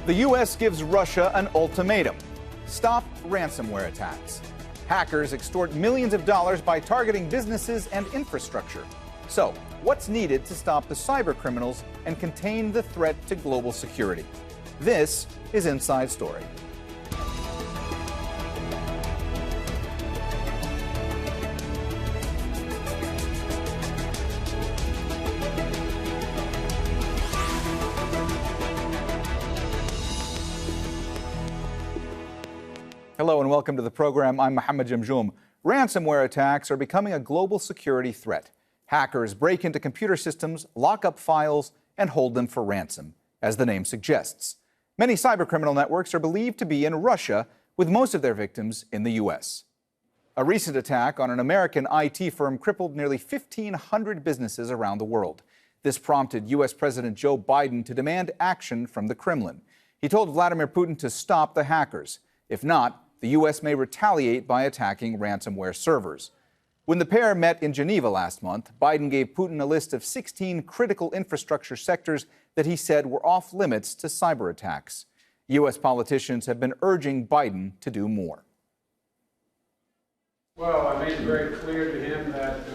The U.S. gives Russia an ultimatum: stop ransomware attacks. Hackers extort millions of dollars by targeting businesses and infrastructure. So, what's needed to stop the cybercriminals and contain the threat to global security? This is Inside Story. Hello and welcome to the program. I'm Mohammed Jamjoom. Ransomware attacks are becoming a global security threat. Hackers break into computer systems, lock up files, and hold them for ransom, as the name suggests. Many cybercriminal networks are believed to be in Russia, with most of their victims in the U.S. A recent attack on an American IT firm crippled nearly 1,500 businesses around the world. This prompted U.S. President Joe Biden to demand action from the Kremlin. He told Vladimir Putin to stop the hackers. If not, the U.S. may retaliate by attacking ransomware servers. When the pair met in Geneva last month, Biden gave Putin a list of 16 critical infrastructure sectors that he said were off limits to cyber attacks. U.S. politicians have been urging Biden to do more. Well, I made it very clear to him that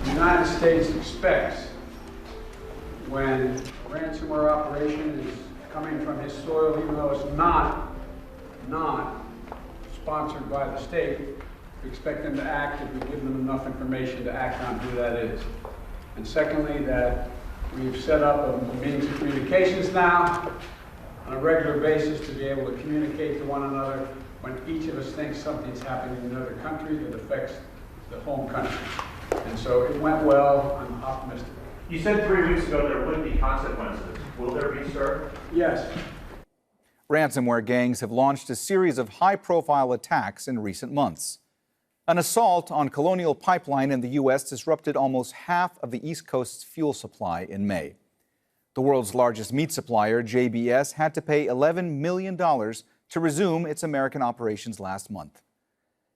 the United States expects, when a ransomware operation is coming from his soil, even though it's not sponsored by the state, we expect them to act if we give them enough information to act on who that is. And secondly, that we've set up a means of communications now on a regular basis to be able to communicate to one another when each of us thinks something's happening in another country that affects the home country. And so it went well. I'm optimistic. You said 3 weeks ago there would be consequences. Will there be, sir? Yes. Ransomware gangs have launched a series of high-profile attacks in recent months. An assault on Colonial Pipeline in the U.S. disrupted almost half of the East Coast's fuel supply in May. The world's largest meat supplier, JBS, had to pay $11 million to resume its American operations last month.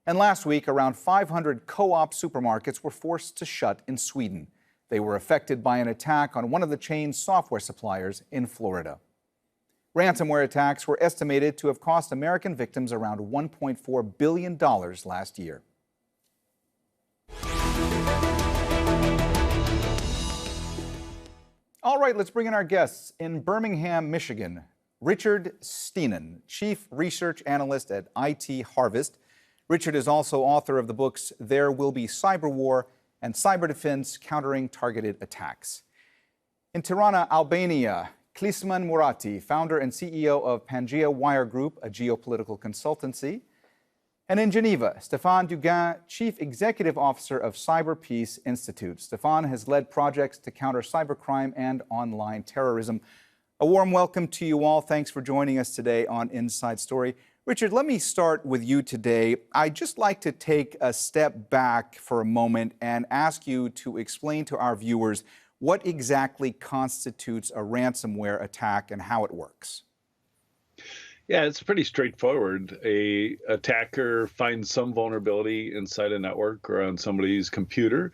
And last week, around 500 co-op supermarkets were forced to shut in Sweden. They were affected by an attack on one of the chain's software suppliers in Florida. Ransomware attacks were estimated to have cost American victims around $1.4 billion last year. All right, let's bring in our guests. In Birmingham, Michigan, Richard Stienen, Chief Research Analyst at IT Harvest. Richard is also author of the books There Will Be Cyber War and Cyber Defense: Countering Targeted Attacks. In Tirana, Albania, Klisman Murati, founder and CEO of Pangea Wire Group, a geopolitical consultancy. And in Geneva, Stéphane Duguin, Chief Executive Officer of Cyber Peace Institute. Stéphane has led projects to counter cybercrime and online terrorism. A warm welcome to you all. Thanks for joining us today on Inside Story. Richard, let me start with you today. I'd just like to take a step back for a moment and ask you to explain to our viewers what exactly constitutes a ransomware attack and how it works. Yeah, it's pretty straightforward. A attacker finds some vulnerability inside a network or on somebody's computer,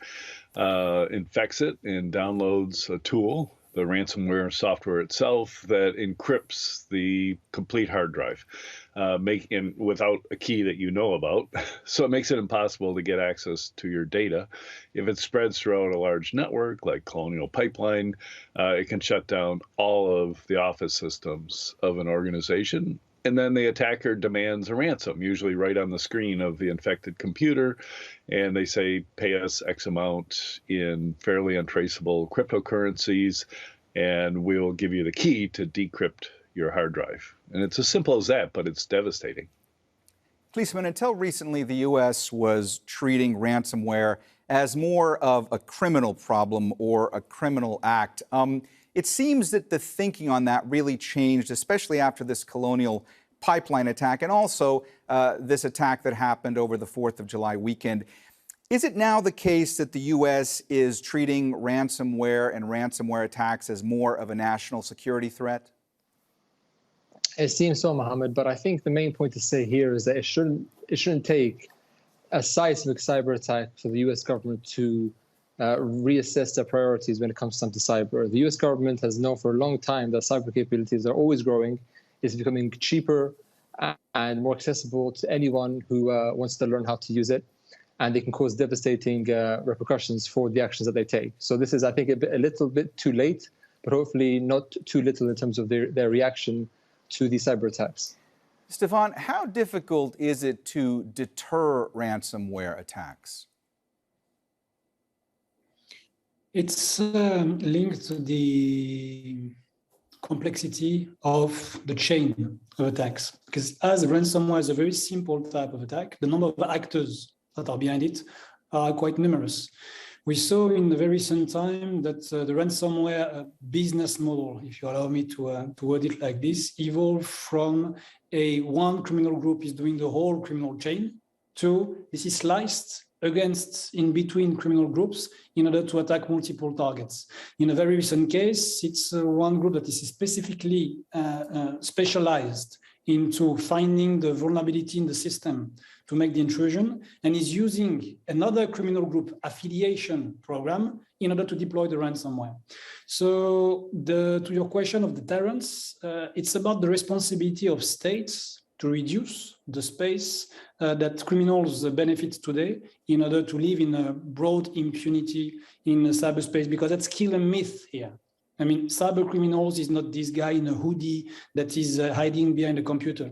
infects it, and downloads a tool, the ransomware software itself, that encrypts the complete hard drive, without a key that you know about. So it makes it impossible to get access to your data. If it spreads throughout a large network like Colonial Pipeline, it can shut down all of the office systems of an organization. And then the attacker demands a ransom, usually right on the screen of the infected computer. And they say, pay us X amount in fairly untraceable cryptocurrencies, and we'll give you the key to decrypt your hard drive. And it's as simple as that, but it's devastating. Klisman, until recently, the U.S. was treating ransomware as more of a criminal problem or a criminal act. It seems that the thinking on that really changed, especially after this Colonial Pipeline attack and also this attack that happened over the 4th of July weekend. Is it now the case that the U.S. is treating ransomware and ransomware attacks as more of a national security threat? It seems so, Mohammed, but I think the main point to say here is that it shouldn't take a seismic cyber attack for the U.S. government to reassess their priorities when it comes to cyber. The US government has known for a long time that cyber capabilities are always growing. It's becoming cheaper and more accessible to anyone who wants to learn how to use it. And they can cause devastating repercussions for the actions that they take. So this is, I think, a little bit too late, but hopefully not too little in terms of their reaction to these cyber attacks. Stefan, how difficult is it to deter ransomware attacks? It's linked to the complexity of the chain of attacks. Because as ransomware is a very simple type of attack, the number of actors that are behind it are quite numerous. We saw in the very recent time that the ransomware business model, if you allow me to word it like this, evolved from one criminal group is doing the whole criminal chain to this is sliced against in between criminal groups in order to attack multiple targets. In a very recent case, it's one group that is specifically specialized into finding the vulnerability in the system to make the intrusion, and is using another criminal group affiliation program in order to deploy the ransomware. So to your question of deterrence, it's about the responsibility of states to reduce the space that criminals benefit today in order to live in a broad impunity in cyberspace, because that's kill a myth here. I mean, cyber criminals is not this guy in a hoodie that is hiding behind a computer.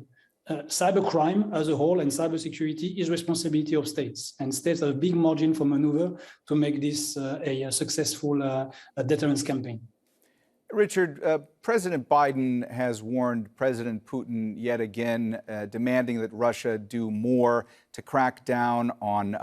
Cybercrime as a whole and cybersecurity is responsibility of states, and states have a big margin for maneuver to make this a successful deterrence campaign. Richard, President Biden has warned President Putin yet again, demanding that Russia do more to crack down on,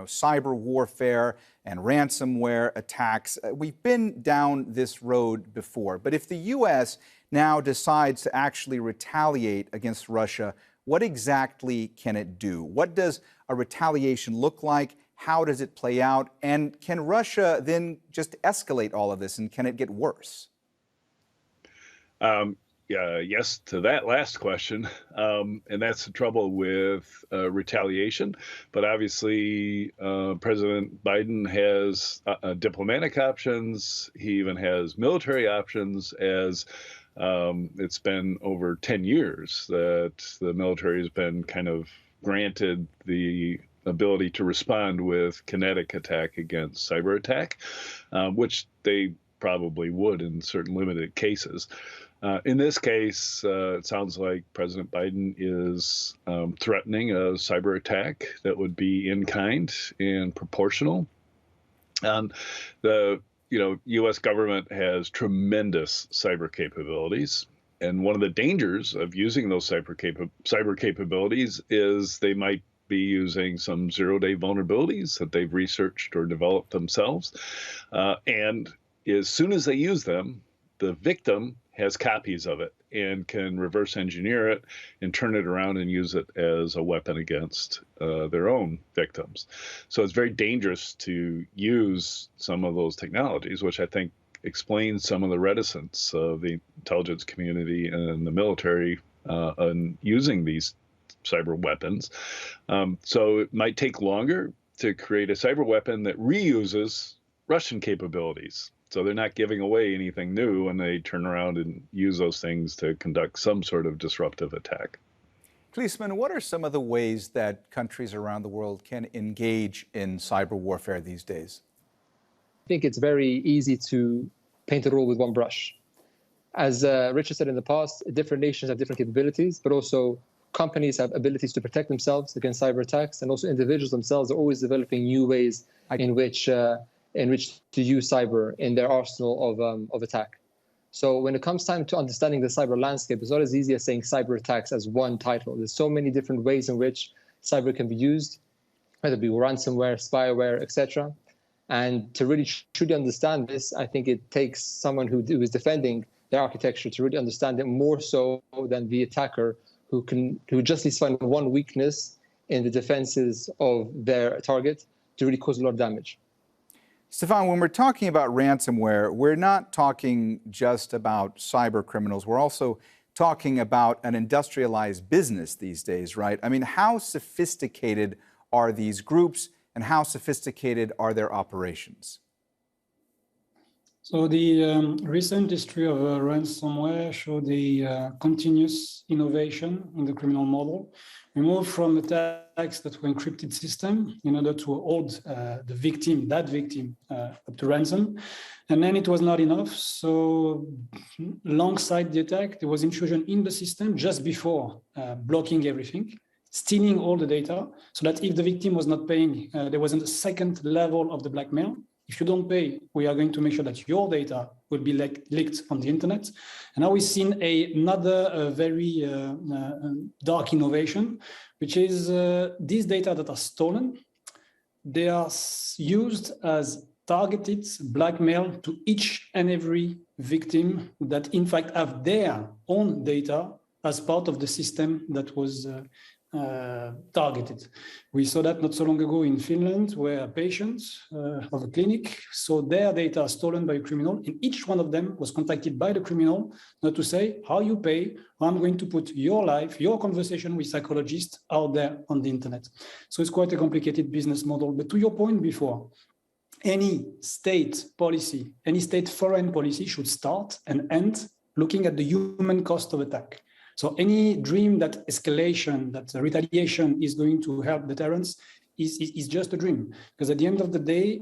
cyber warfare and ransomware attacks. We've been down this road before, but if the U.S. now decides to actually retaliate against Russia, what exactly can it do? What does a retaliation look like? How does it play out? And can Russia then just escalate all of this, and can it get worse? Yes to that last question. And that's the trouble with retaliation. But obviously, President Biden has diplomatic options. He even has military options, as it's been over 10 years that the military has been kind of granted the ability to respond with kinetic attack against cyber attack, which they probably would in certain limited cases. In this case, it sounds like President Biden is threatening a cyber attack that would be in kind and proportional. And the U.S. government has tremendous cyber capabilities. And one of the dangers of using those cyber capabilities is they might be using some zero-day vulnerabilities that they've researched or developed themselves. And as soon as they use them, the victim has copies of it and can reverse engineer it and turn it around and use it as a weapon against their own victims. So it's very dangerous to use some of those technologies, which I think explains some of the reticence of the intelligence community and the military on using these cyber weapons. So it might take longer to create a cyber weapon that reuses Russian capabilities. So they're not giving away anything new when they turn around and use those things to conduct some sort of disruptive attack. Kliesman, what are some of the ways that countries around the world can engage in cyber warfare these days? I think it's very easy to paint a rule with one brush. As Richard said in the past, different nations have different capabilities, but also companies have abilities to protect themselves against cyber attacks, and also individuals themselves are always developing new ways in which to use cyber in their arsenal of attack. So when it comes time to understanding the cyber landscape, it's not as easy as saying cyber attacks as one title. There's so many different ways in which cyber can be used, whether it be ransomware, spyware, etc. And to really truly understand this, I think it takes someone who is defending their architecture to really understand it more so than the attacker who just needs to find one weakness in the defenses of their target to really cause a lot of damage. Stefan, when we're talking about ransomware, we're not talking just about cyber criminals. We're also talking about an industrialized business these days, right? I mean, how sophisticated are these groups, and how sophisticated are their operations? So the recent history of ransomware show the continuous innovation in the criminal model. We moved from attacks that were encrypted system in order to hold the victim, up to ransom. And then it was not enough. So alongside the attack, there was intrusion in the system just before blocking everything, stealing all the data, so that if the victim was not paying, there wasn't a second level of the blackmail. If you don't pay, we are going to make sure that your data will be leaked on the internet. And now we've seen another very dark innovation, which is these data that are stolen, they are used as targeted blackmail to each and every victim that in fact have their own data as part of the system that was targeted. We saw that not so long ago in Finland, where patients of a clinic saw their data stolen by a criminal, and each one of them was contacted by the criminal not to say, how you pay, I'm going to put your life, your conversation with psychologists out there on the internet. So it's quite a complicated business model. But to your point before, any state policy, any state foreign policy should start and end looking at the human cost of attack. So any dream that escalation, that retaliation is going to help deterrence is just a dream. Because at the end of the day,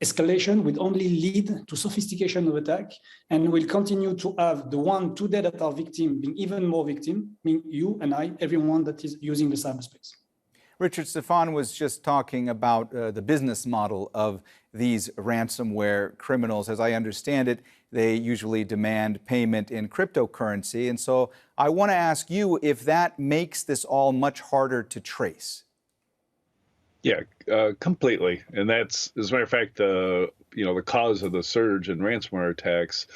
escalation will only lead to sophistication of attack, and will continue to have the one today that are victim being even more victim, meaning you and I, everyone that is using the cyberspace. Richard, Stefan was just talking about the business model of these ransomware criminals. As I understand it, they usually demand payment in cryptocurrency. And so I want to ask you if that makes this all much harder to trace. Yeah, completely. And that's, as a matter of fact, the cause of the surge in ransomware attacks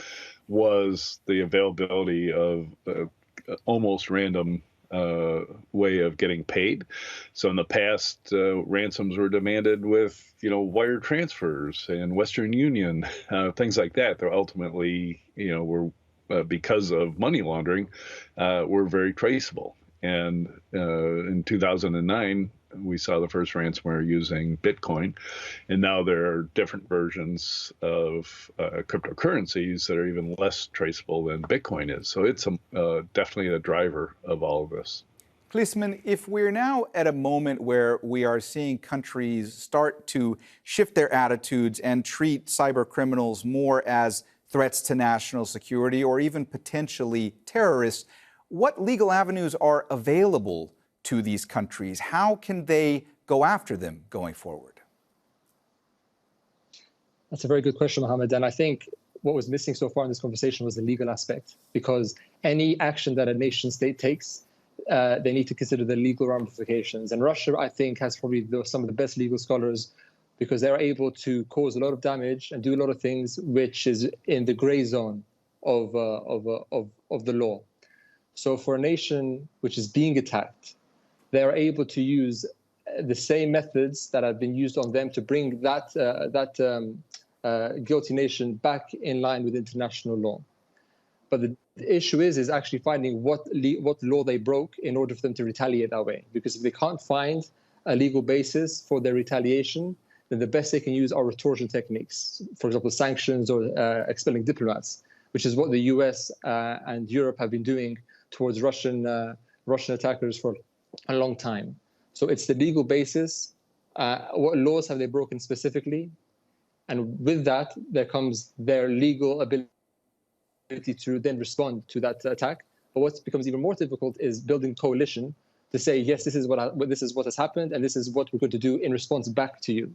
was the availability of almost random way of getting paid. So in the past, ransoms were demanded with, wire transfers and Western Union, things like that. They're ultimately, were because of money laundering, were very traceable. And in 2009, we saw the first ransomware using Bitcoin, and now there are different versions of cryptocurrencies that are even less traceable than Bitcoin is. So it's definitely a driver of all of this. Policeman, if we're now at a moment where we are seeing countries start to shift their attitudes and treat cyber criminals more as threats to national security or even potentially terrorists, what legal avenues are available to these countries? How can they go after them going forward? That's a very good question, Mohammed. And I think what was missing so far in this conversation was the legal aspect, because any action that a nation state takes, they need to consider the legal ramifications. And Russia, I think, has probably some of the best legal scholars, because they're able to cause a lot of damage and do a lot of things which is in the gray zone of the law. So for a nation which is being attacked, they're able to use the same methods that have been used on them to bring that guilty nation back in line with international law. But the issue is actually finding what law they broke in order for them to retaliate that way. Because if they can't find a legal basis for their retaliation, then the best they can use are retortion techniques. For example, sanctions or expelling diplomats, which is what the US and Europe have been doing towards Russian attackers for a long time. So it's the legal basis. What laws have they broken specifically? And with that, there comes their legal ability to then respond to that attack. But what becomes even more difficult is building coalition to say, yes, this is what has happened, and this is what we're going to do in response back to you.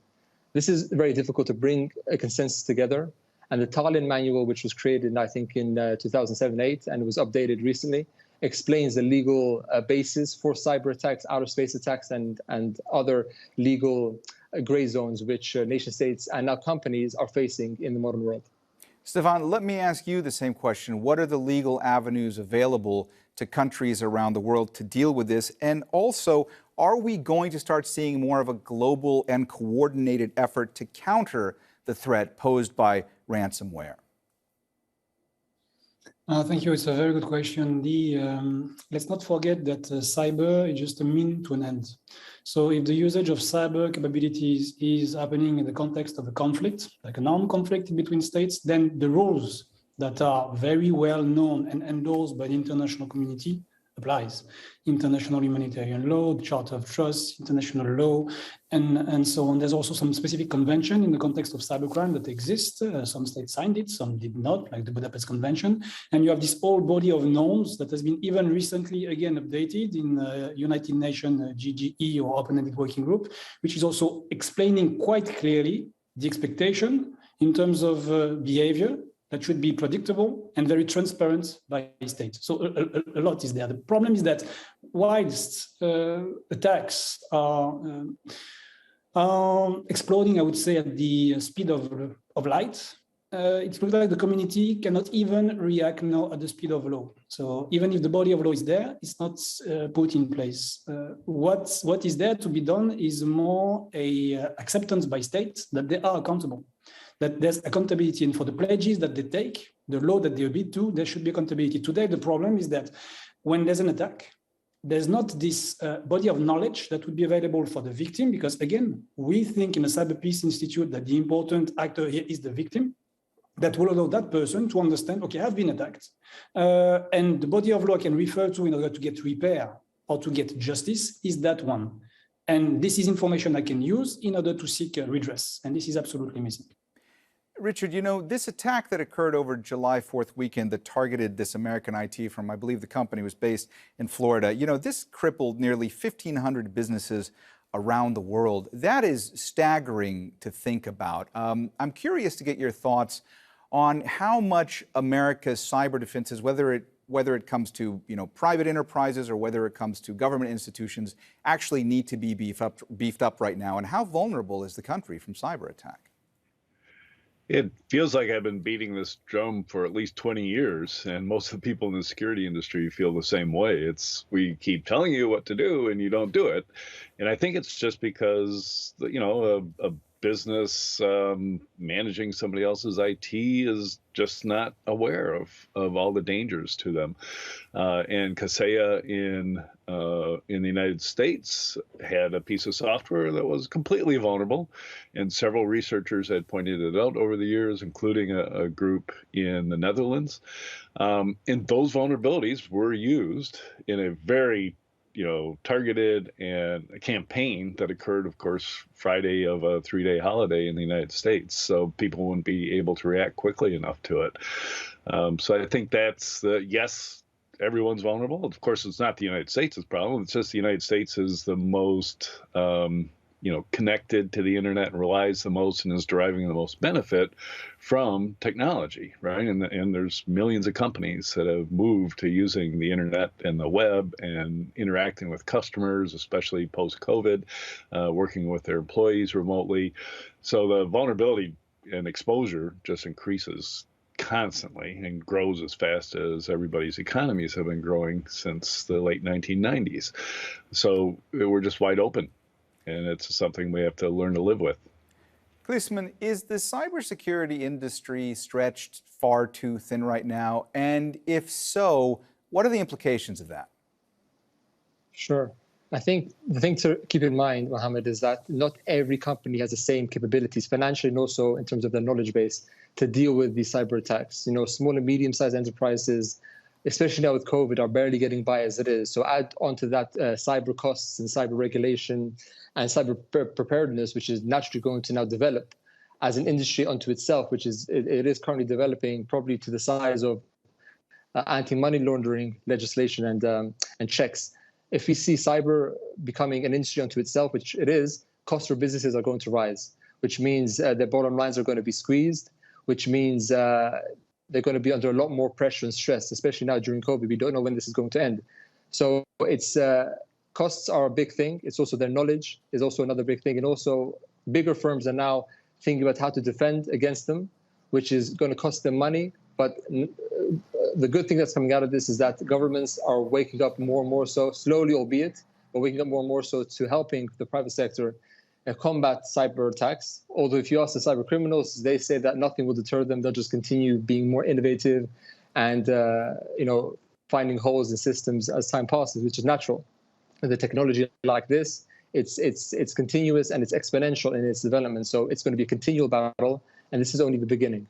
This is very difficult to bring a consensus together. And the Tallinn manual, which was created, I think, in 2007-8, and was updated recently, explains the legal basis for cyber attacks, outer space attacks, and other legal gray zones which nation states and now companies are facing in the modern world. Stefan, let me ask you the same question. What are the legal avenues available to countries around the world to deal with this? And also, are we going to start seeing more of a global and coordinated effort to counter the threat posed by ransomware? Thank you. It's a very good question. Let's not forget that cyber is just a mean to an end. So if the usage of cyber capabilities is happening in the context of a conflict, like an armed conflict between states, then the rules that are very well known and endorsed by the international community applies. International humanitarian law, the Charter of Trust, international law, and so on. There's also some specific convention in the context of cybercrime that exists. Some states signed it, some did not, like the Budapest Convention. And you have this whole body of norms that has been even recently again updated in United Nations GGE or Open-Ended Working Group, which is also explaining quite clearly the expectation in terms of behavior that should be predictable and very transparent by state. So a lot is there. The problem is that whilst attacks are exploding, I would say, at the speed of light, it looks like the community cannot even react now at the speed of law. So even if the body of law is there, it's not put in place. What is there to be done is more a acceptance by states that they are accountable, that there's accountability, and for the pledges that they take, the law that they obey to, there should be accountability. Today, the problem is that when there's an attack, there's not this body of knowledge that would be available for the victim, because again, we think in the Cyber Peace Institute that the important actor here is the victim, that will allow that person to understand, okay, I've been attacked, and the body of law I can refer to in order to get repair or to get justice is that one. And this is information I can use in order to seek redress, and this is absolutely missing. Richard, you know, this attack that occurred over July 4th weekend that targeted this American IT firm, I believe the company was based in Florida, you know, this crippled nearly 1,500 businesses around the world. That is staggering to think about. I'm curious to get your thoughts on how much America's cyber defenses, whether it comes to, you know, private enterprises or whether it comes to government institutions, actually need to be beefed up right now, and how vulnerable is the country from cyber attack? It feels like I've been beating this drum for at least 20 years, and most of the people in the security industry feel the same way. We keep telling you what to do and you don't do it. And I think it's just because, you know, a business managing somebody else's IT is just not aware of all the dangers to them. And Kaseya in the United States had a piece of software that was completely vulnerable, and several researchers had pointed it out over the years, including a group in the Netherlands. And those vulnerabilities were used in a very targeted and a campaign that occurred, of course, Friday of a 3-day holiday in the United States. So people wouldn't be able to react quickly enough to it. So I think that's yes, everyone's vulnerable. Of course, it's not the United States' problem. It's just the United States is the most, connected to the internet and relies the most and is deriving the most benefit from technology, right? And there's millions of companies that have moved to using the internet and the web and interacting with customers, especially post-COVID, working with their employees remotely. So the vulnerability and exposure just increases constantly and grows as fast as everybody's economies have been growing since the late 1990s. So we're just wide open, and it's something we have to learn to live with. Kliesman, is the cybersecurity industry stretched far too thin right now? And if so, what are the implications of that? Sure. I think the thing to keep in mind, Mohammed, is that not every company has the same capabilities financially and also in terms of their knowledge base to deal with these cyber attacks. Small and medium-sized enterprises, especially now with COVID, are barely getting by as it is. So add onto that cyber costs and cyber regulation and cyber preparedness, which is naturally going to now develop as an industry unto itself, which is it is currently developing probably to the size of anti-money laundering legislation and checks. If we see cyber becoming an industry unto itself, which it is, costs for businesses are going to rise, which means their bottom lines are going to be squeezed, which means they're going to be under a lot more pressure and stress, especially now during COVID. We don't know when this is going to end. So it's costs are a big thing. It's also their knowledge is also another big thing. And also bigger firms are now thinking about how to defend against them, which is going to cost them money. But the good thing that's coming out of this is that governments are waking up more and more so, slowly albeit, but waking up more and more so to helping the private sector combat cyber attacks. Although if you ask the cyber criminals, they say that nothing will deter them. They'll just continue being more innovative and finding holes in systems as time passes, which is natural. With a technology like this, it's continuous and it's exponential in its development. So it's going to be a continual battle, and this is only the beginning.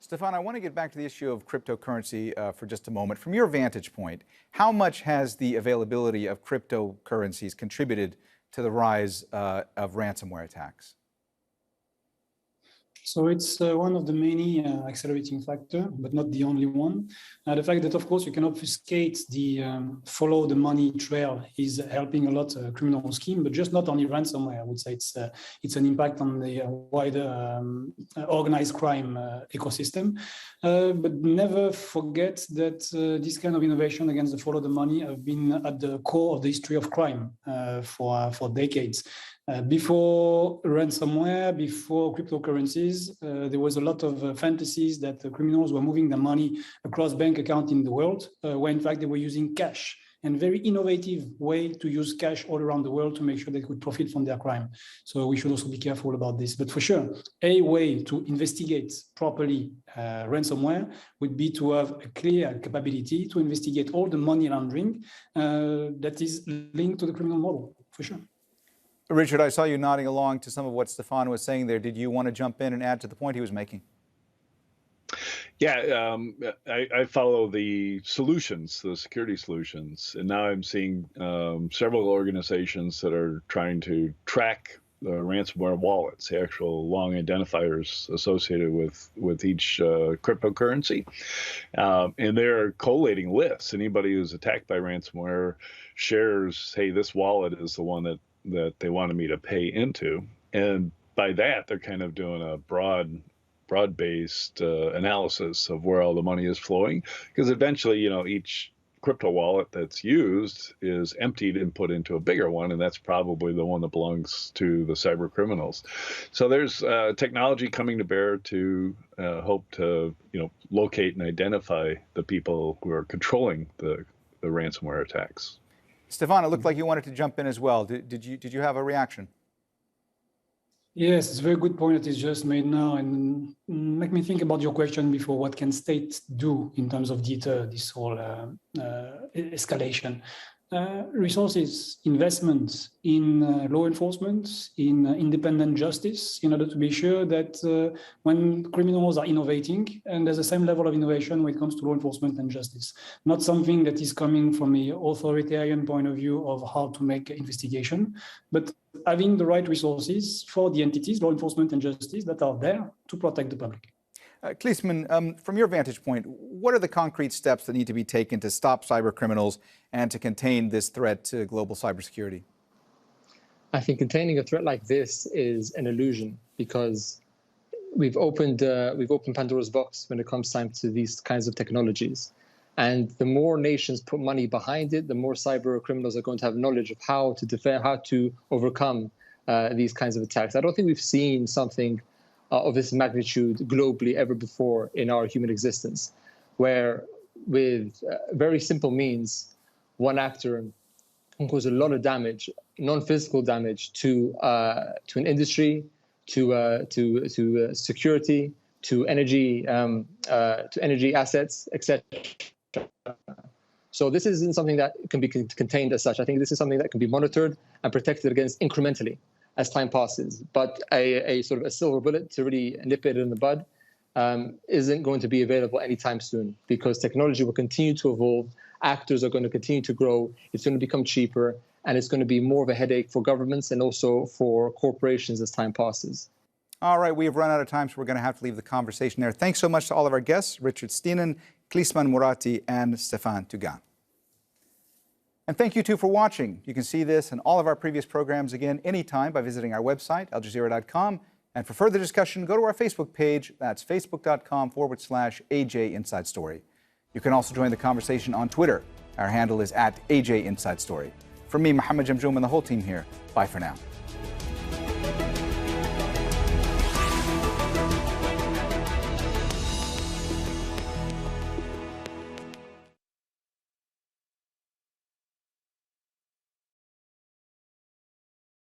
Stefan, I want to get back to the issue of cryptocurrency for just a moment. From your vantage point, how much has the availability of cryptocurrencies contributed to the rise of ransomware attacks? So it's one of the many accelerating factors, but not the only one. The fact that, of course, you can obfuscate the follow the money trail is helping a lot criminal scheme, but just not only ransomware. I would say it's an impact on the wider organized crime ecosystem. But never forget that this kind of innovation against the follow the money have been at the core of the history of crime for decades. Before ransomware, before cryptocurrencies, there was a lot of fantasies that the criminals were moving their money across bank accounts in the world, where in fact they were using cash, and very innovative way to use cash all around the world to make sure they could profit from their crime. So we should also be careful about this. But for sure, a way to investigate properly ransomware would be to have a clear capability to investigate all the money laundering that is linked to the criminal model, for sure. Richard, I saw you nodding along to some of what Stefan was saying there. Did you want to jump in and add to the point he was making? Yeah, I follow the solutions, the security solutions, and now I'm seeing several organizations that are trying to track the ransomware wallets, the actual long identifiers associated with each cryptocurrency, and they're collating lists. Anybody who's attacked by ransomware shares, hey, this wallet is the one that they wanted me to pay into, and by that they're kind of doing a broad-based analysis of where all the money is flowing, because eventually, each crypto wallet that's used is emptied and put into a bigger one, and that's probably the one that belongs to the cyber criminals. So there's technology coming to bear to hope to locate and identify the people who are controlling the ransomware attacks. Stefan, it looked like you wanted to jump in as well. Did you have a reaction? Yes, it's a very good point that is just made now, and make me think about your question before. What can states do in terms of deter this whole escalation? Resources, investments in law enforcement, in independent justice, in order to be sure that when criminals are innovating, and there's the same level of innovation when it comes to law enforcement and justice, not something that is coming from an authoritarian point of view of how to make investigation, but having the right resources for the entities, law enforcement and justice, that are there to protect the public. Kliesman, from your vantage point, what are the concrete steps that need to be taken to stop cyber criminals and to contain this threat to global cybersecurity? I think containing a threat like this is an illusion, because we've opened Pandora's box when it comes time to these kinds of technologies. And the more nations put money behind it, the more cyber criminals are going to have knowledge of how to defend, how to overcome these kinds of attacks. I don't think we've seen something of this magnitude globally ever before in our human existence, where with very simple means, one actor can cause a lot of damage, non-physical damage to an industry, to security, to energy assets, etc. So this isn't something that can be contained as such. I think this is something that can be monitored and protected against incrementally as time passes. But a sort of a silver bullet to really nip it in the bud isn't going to be available anytime soon, because technology will continue to evolve. Actors are going to continue to grow. It's going to become cheaper, and it's going to be more of a headache for governments and also for corporations as time passes. All right, we have run out of time, so we're going to have to leave the conversation there. Thanks so much to all of our guests, Richard Stienen, Kliesman Mourati, and Stefan Tugan. And thank you, too, for watching. You can see this and all of our previous programs again anytime by visiting our website, aljazeera.com. And for further discussion, go to our Facebook page. That's facebook.com/AJ Inside Story. You can also join the conversation on Twitter. Our handle is @AJ Inside Story. From me, Mohammed Jamjoom, and the whole team here, bye for now.